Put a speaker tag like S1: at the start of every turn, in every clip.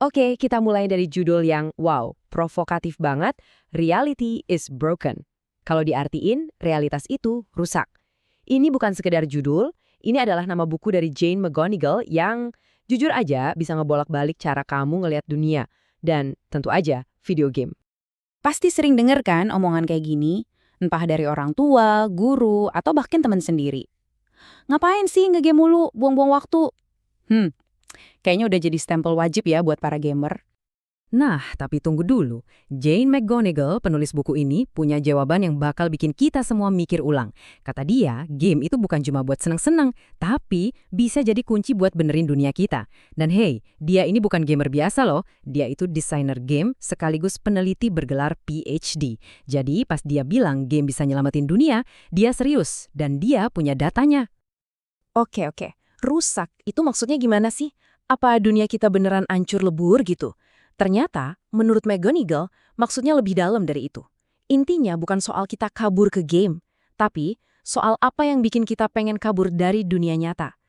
S1: Oke, kita mulai dari judul yang wow, provokatif banget, Reality is Broken. Kalau diartiin, realitas itu rusak. Ini bukan sekedar judul, ini adalah nama buku dari Jane McGonigal yang jujur aja bisa ngebolak-balik cara kamu ngelihat dunia. Dan tentu aja, video game.
S2: Pasti sering denger kan omongan kayak gini, entah dari orang tua, guru, atau bahkan teman sendiri. Ngapain sih ngegame mulu, buang-buang waktu? Hmm, kayaknya udah jadi stempel wajib ya buat para gamer.
S1: Nah, tapi tunggu dulu. Jane McGonigal, penulis buku ini, punya jawaban yang bakal bikin kita semua mikir ulang. Kata dia, game itu bukan cuma buat seneng-seneng, tapi bisa jadi kunci buat benerin dunia kita. Dan hey, dia ini bukan gamer biasa loh. Dia itu desainer game sekaligus peneliti bergelar PhD. Jadi pas dia bilang game bisa nyelamatin dunia, dia serius dan dia punya datanya.
S3: Oke. Rusak itu maksudnya gimana sih? Apa dunia kita beneran ancur lebur gitu? Ternyata, menurut McGonigal, maksudnya lebih dalam dari itu. Intinya bukan soal kita kabur ke game, tapi soal apa yang bikin kita pengen kabur dari dunia nyata.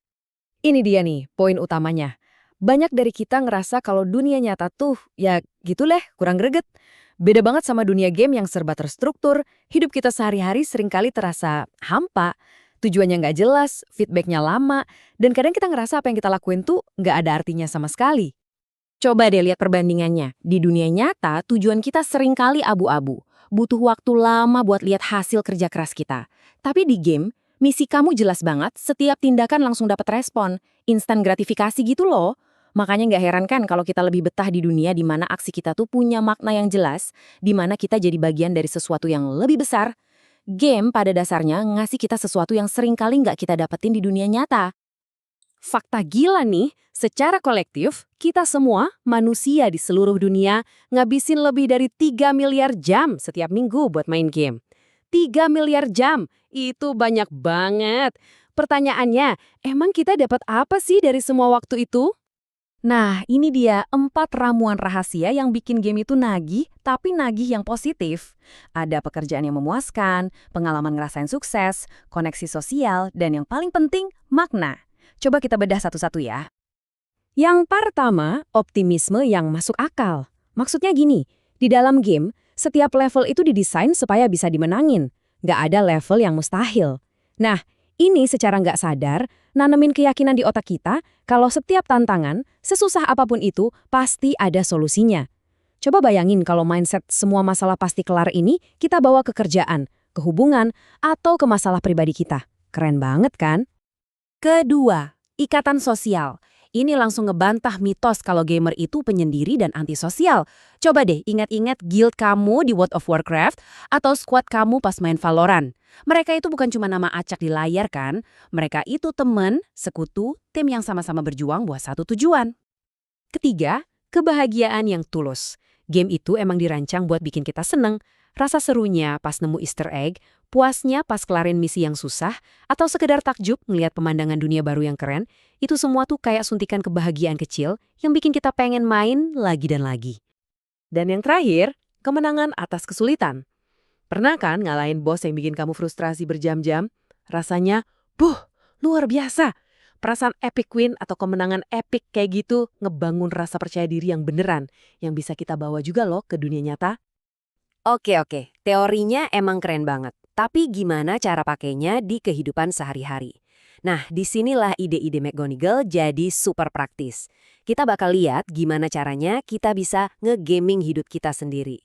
S1: Ini dia nih, poin utamanya. Banyak dari kita ngerasa kalau dunia nyata tuh, ya gitu leh, kurang greget. Beda banget sama dunia game yang serba terstruktur, hidup kita sehari-hari seringkali terasa hampa, tujuannya nggak jelas, feedbacknya lama, dan kadang kita ngerasa apa yang kita lakuin tuh nggak ada artinya sama sekali.
S3: Coba deh lihat perbandingannya. Di dunia nyata, tujuan kita seringkali abu-abu. Butuh waktu lama buat lihat hasil kerja keras kita. Tapi di game, misi kamu jelas banget, setiap tindakan langsung dapat respon. Instan gratifikasi gitu loh. Makanya nggak heran kan kalau kita lebih betah di dunia di mana aksi kita tuh punya makna yang jelas, di mana kita jadi bagian dari sesuatu yang lebih besar. Game pada dasarnya ngasih kita sesuatu yang seringkali nggak kita dapetin di dunia nyata. Fakta gila nih, secara kolektif, kita semua, manusia di seluruh dunia, ngabisin lebih dari 3 miliar jam setiap minggu buat main game. 3 miliar jam, itu banyak banget. Pertanyaannya, emang kita dapat apa sih dari semua waktu itu?
S1: Nah, ini dia 4 ramuan rahasia yang bikin game itu nagih, tapi nagih yang positif. Ada pekerjaan yang memuaskan, pengalaman ngerasain sukses, koneksi sosial, dan yang paling penting, makna. Coba kita bedah satu-satu ya. Yang pertama, optimisme yang masuk akal. Maksudnya gini, di dalam game, setiap level itu didesain supaya bisa dimenangin. Nggak ada level yang mustahil. Nah, ini secara nggak sadar, nanemin keyakinan di otak kita kalau setiap tantangan, sesusah apapun itu, pasti ada solusinya. Coba bayangin kalau mindset semua masalah pasti kelar ini kita bawa ke kerjaan, ke hubungan, atau ke masalah pribadi kita. Keren banget kan?
S3: Kedua, ikatan sosial. Ini langsung ngebantah mitos kalau gamer itu penyendiri dan antisosial. Coba deh ingat-ingat guild kamu di World of Warcraft atau squad kamu pas main Valorant. Mereka itu bukan cuma nama acak di layar kan? Mereka itu teman, sekutu, tim yang sama-sama berjuang buat satu tujuan. Ketiga, kebahagiaan yang tulus. Game itu emang dirancang buat bikin kita seneng. Rasa serunya pas nemu Easter egg, puasnya pas kelarin misi yang susah, atau sekedar takjub ngelihat pemandangan dunia baru yang keren, itu semua tuh kayak suntikan kebahagiaan kecil yang bikin kita pengen main lagi dan lagi. Dan yang terakhir, kemenangan atas kesulitan. Pernah kan ngalahin bos yang bikin kamu frustrasi berjam-jam? Rasanya, luar biasa. Perasaan epic win atau kemenangan epic kayak gitu ngebangun rasa percaya diri yang beneran, yang bisa kita bawa juga loh ke dunia nyata.
S1: Oke, teorinya emang keren banget. Tapi gimana cara pakainya di kehidupan sehari-hari? Nah, disinilah ide-ide McGonigal jadi super praktis. Kita bakal lihat gimana caranya kita bisa nge-gaming hidup kita sendiri.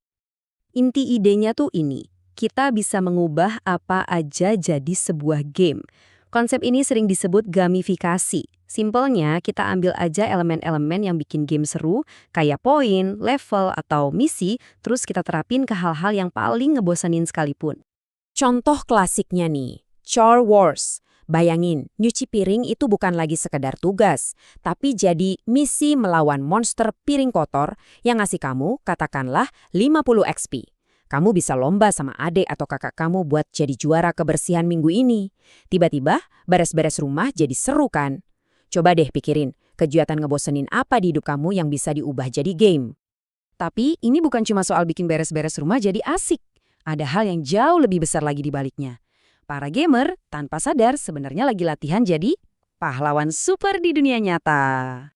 S1: Inti idenya tuh ini, kita bisa mengubah apa aja jadi sebuah game. Konsep ini sering disebut gamifikasi. Simpelnya, kita ambil aja elemen-elemen yang bikin game seru, kayak poin, level, atau misi, terus kita terapin ke hal-hal yang paling ngebosenin sekalipun. Contoh klasiknya nih, Chore Wars. Bayangin, nyuci piring itu bukan lagi sekedar tugas, tapi jadi misi melawan monster piring kotor yang ngasih kamu, katakanlah, 50 XP. Kamu bisa lomba sama adik atau kakak kamu buat jadi juara kebersihan minggu ini. Tiba-tiba, beres-beres rumah jadi seru kan? Coba deh pikirin, kegiatan ngebosenin apa di hidup kamu yang bisa diubah jadi game. Tapi ini bukan cuma soal bikin beres-beres rumah jadi asik. Ada hal yang jauh lebih besar lagi di baliknya. Para gamer, tanpa sadar sebenarnya lagi latihan jadi pahlawan super di dunia nyata.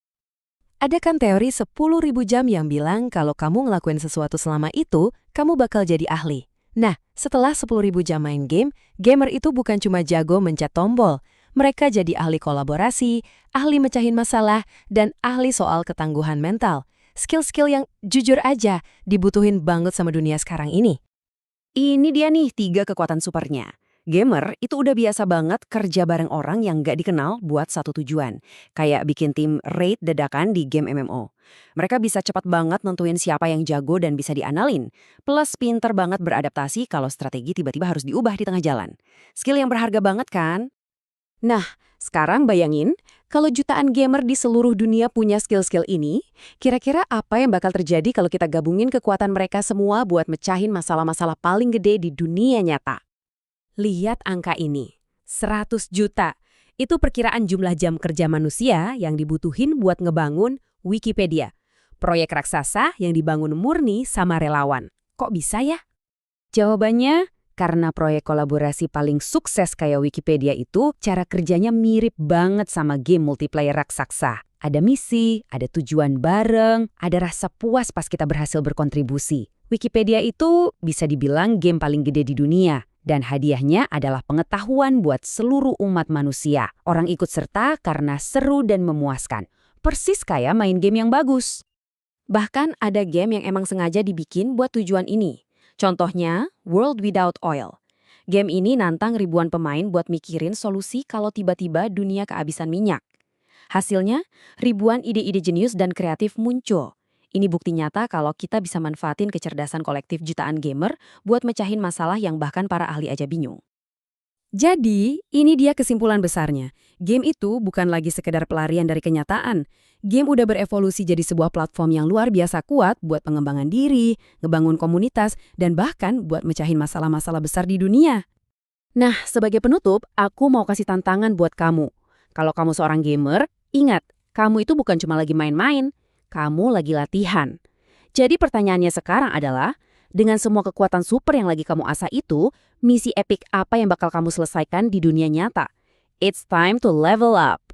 S3: Ada kan teori 10.000 jam yang bilang kalau kamu ngelakuin sesuatu selama itu, kamu bakal jadi ahli. Nah, setelah 10.000 jam main game, gamer itu bukan cuma jago mencet tombol. Mereka jadi ahli kolaborasi, ahli mecahin masalah, dan ahli soal ketangguhan mental. Skill-skill yang jujur aja dibutuhin banget sama dunia sekarang ini.
S1: Ini dia nih 3 kekuatan supernya. Gamer itu udah biasa banget kerja bareng orang yang nggak dikenal buat satu tujuan. Kayak bikin tim raid dadakan di game MMO. Mereka bisa cepat banget nentuin siapa yang jago dan bisa dianalin. Plus pinter banget beradaptasi kalau strategi tiba-tiba harus diubah di tengah jalan. Skill yang berharga banget kan?
S3: Nah, sekarang bayangin, kalau jutaan gamer di seluruh dunia punya skill-skill ini, kira-kira apa yang bakal terjadi kalau kita gabungin kekuatan mereka semua buat mecahin masalah-masalah paling gede di dunia nyata? Lihat angka ini, 100 juta. Itu perkiraan jumlah jam kerja manusia yang dibutuhin buat ngebangun Wikipedia. Proyek raksasa yang dibangun murni sama relawan. Kok bisa ya?
S1: Jawabannya, karena proyek kolaborasi paling sukses kayak Wikipedia itu, cara kerjanya mirip banget sama game multiplayer raksasa. Ada misi, ada tujuan bareng, ada rasa puas pas kita berhasil berkontribusi. Wikipedia itu bisa dibilang game paling gede di dunia. Dan hadiahnya adalah pengetahuan buat seluruh umat manusia. Orang ikut serta karena seru dan memuaskan. Persis kayak main game yang bagus.
S3: Bahkan ada game yang emang sengaja dibikin buat tujuan ini. Contohnya, World Without Oil. Game ini nantang ribuan pemain buat mikirin solusi kalau tiba-tiba dunia kehabisan minyak. Hasilnya, ribuan ide-ide jenius dan kreatif muncul. Ini bukti nyata kalau kita bisa manfaatin kecerdasan kolektif jutaan gamer buat mecahin masalah yang bahkan para ahli aja bingung. Jadi, ini dia kesimpulan besarnya. Game itu bukan lagi sekedar pelarian dari kenyataan. Game udah berevolusi jadi sebuah platform yang luar biasa kuat buat pengembangan diri, ngebangun komunitas, dan bahkan buat mecahin masalah-masalah besar di dunia. Nah, sebagai penutup, aku mau kasih tantangan buat kamu. Kalau kamu seorang gamer, ingat, kamu itu bukan cuma lagi main-main, kamu lagi latihan. Jadi pertanyaannya sekarang adalah, dengan semua kekuatan super yang lagi kamu asah itu, misi epik apa yang bakal kamu selesaikan di dunia nyata? It's time to level up.